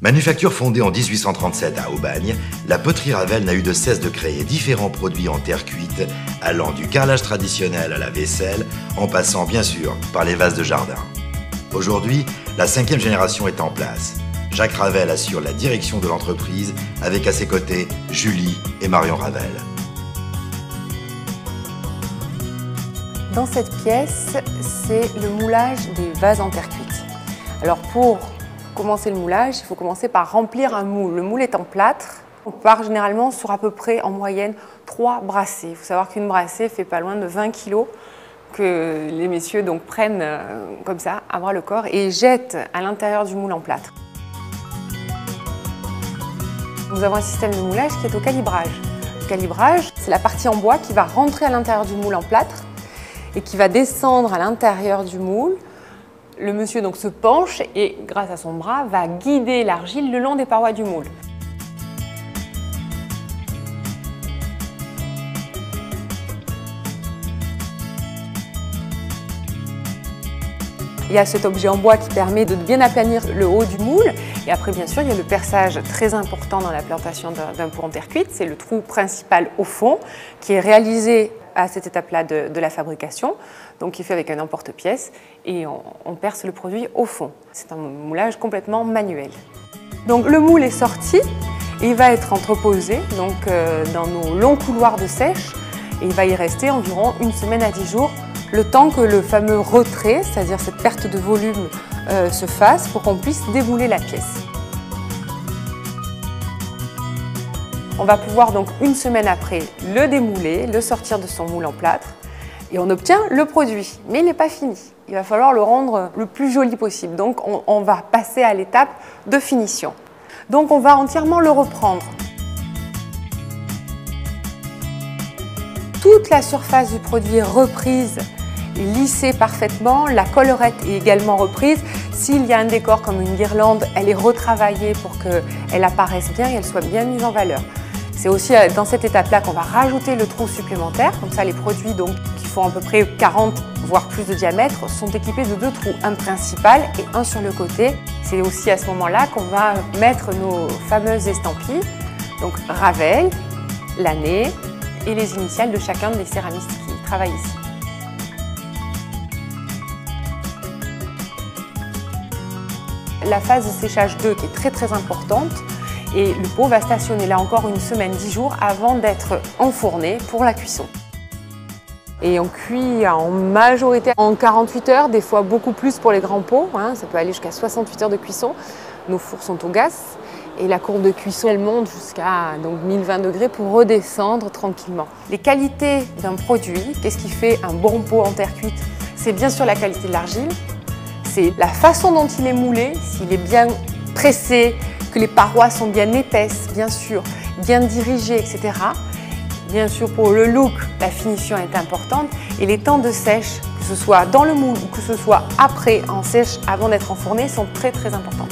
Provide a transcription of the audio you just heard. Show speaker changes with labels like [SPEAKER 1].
[SPEAKER 1] Manufacture fondée en 1837 à Aubagne, la poterie Ravel n'a eu de cesse de créer différents produits en terre cuite, allant du carrelage traditionnel à la vaisselle, en passant bien sûr par les vases de jardin. Aujourd'hui, la 5e génération est en place. Jacques Ravel assure la direction de l'entreprise, avec à ses côtés Julie et Marion Ravel.
[SPEAKER 2] Dans cette pièce, c'est le moulage des vases en terre cuite. Alors pour commencer le moulage, il faut commencer par remplir un moule. Le moule est en plâtre. On part généralement sur à peu près en moyenne 3 brassées. Il faut savoir qu'une brassée fait pas loin de 20 kg que les messieurs donc prennent comme ça à bras le corps et jettent à l'intérieur du moule en plâtre. Nous avons un système de moulage qui est au calibrage. Le calibrage, c'est la partie en bois qui va rentrer à l'intérieur du moule en plâtre et qui va descendre à l'intérieur du moule. Le monsieur donc se penche et, grâce à son bras, va guider l'argile le long des parois du moule. Il y a cet objet en bois qui permet de bien aplanir le haut du moule. Et après, bien sûr, il y a le perçage très important dans la plantation d'un pot en terre cuite. C'est le trou principal au fond qui est réalisé à cette étape-là de la fabrication, donc qui est fait avec un emporte-pièce et on perce le produit au fond. C'est un moulage complètement manuel. Donc le moule est sorti et il va être entreposé donc, dans nos longs couloirs de sèche et il va y rester environ 1 semaine à 10 jours, le temps que le fameux retrait, c'est-à-dire cette perte de volume, se fasse pour qu'on puisse démouler la pièce. On va pouvoir donc 1 semaine après le démouler, le sortir de son moule en plâtre et on obtient le produit. Mais il n'est pas fini. Il va falloir le rendre le plus joli possible. Donc on va passer à l'étape de finition. Donc on va entièrement le reprendre. Toute la surface du produit est reprise, lissée parfaitement. La collerette est également reprise. S'il y a un décor comme une guirlande, elle est retravaillée pour qu'elle apparaisse bien et elle soit bien mise en valeur. C'est aussi dans cette étape-là qu'on va rajouter le trou supplémentaire. Comme ça, les produits donc, qui font à peu près 40 voire plus de diamètre sont équipés de 2 trous, un principal et un sur le côté. C'est aussi à ce moment-là qu'on va mettre nos fameuses estampilles, donc Ravel, l'année et les initiales de chacun des céramistes qui travaillent ici. La phase de séchage 2 qui est très importante. Et le pot va stationner là encore 1 semaine, 10 jours avant d'être enfourné pour la cuisson. Et on cuit en majorité en 48 heures, des fois beaucoup plus pour les grands pots, hein, ça peut aller jusqu'à 68 heures de cuisson. Nos fours sont au gaz et la courbe de cuisson elle monte jusqu'à 1020 degrés pour redescendre tranquillement. Les qualités d'un produit, qu'est-ce qui fait un bon pot en terre cuite? C'est bien sûr la qualité de l'argile, c'est la façon dont il est moulé, s'il est bien pressé, que les parois sont bien épaisses, bien sûr, bien dirigées, etc. Bien sûr, pour le look, la finition est importante et les temps de sèche, que ce soit dans le moule ou que ce soit après en sèche, avant d'être enfourné, sont très importants.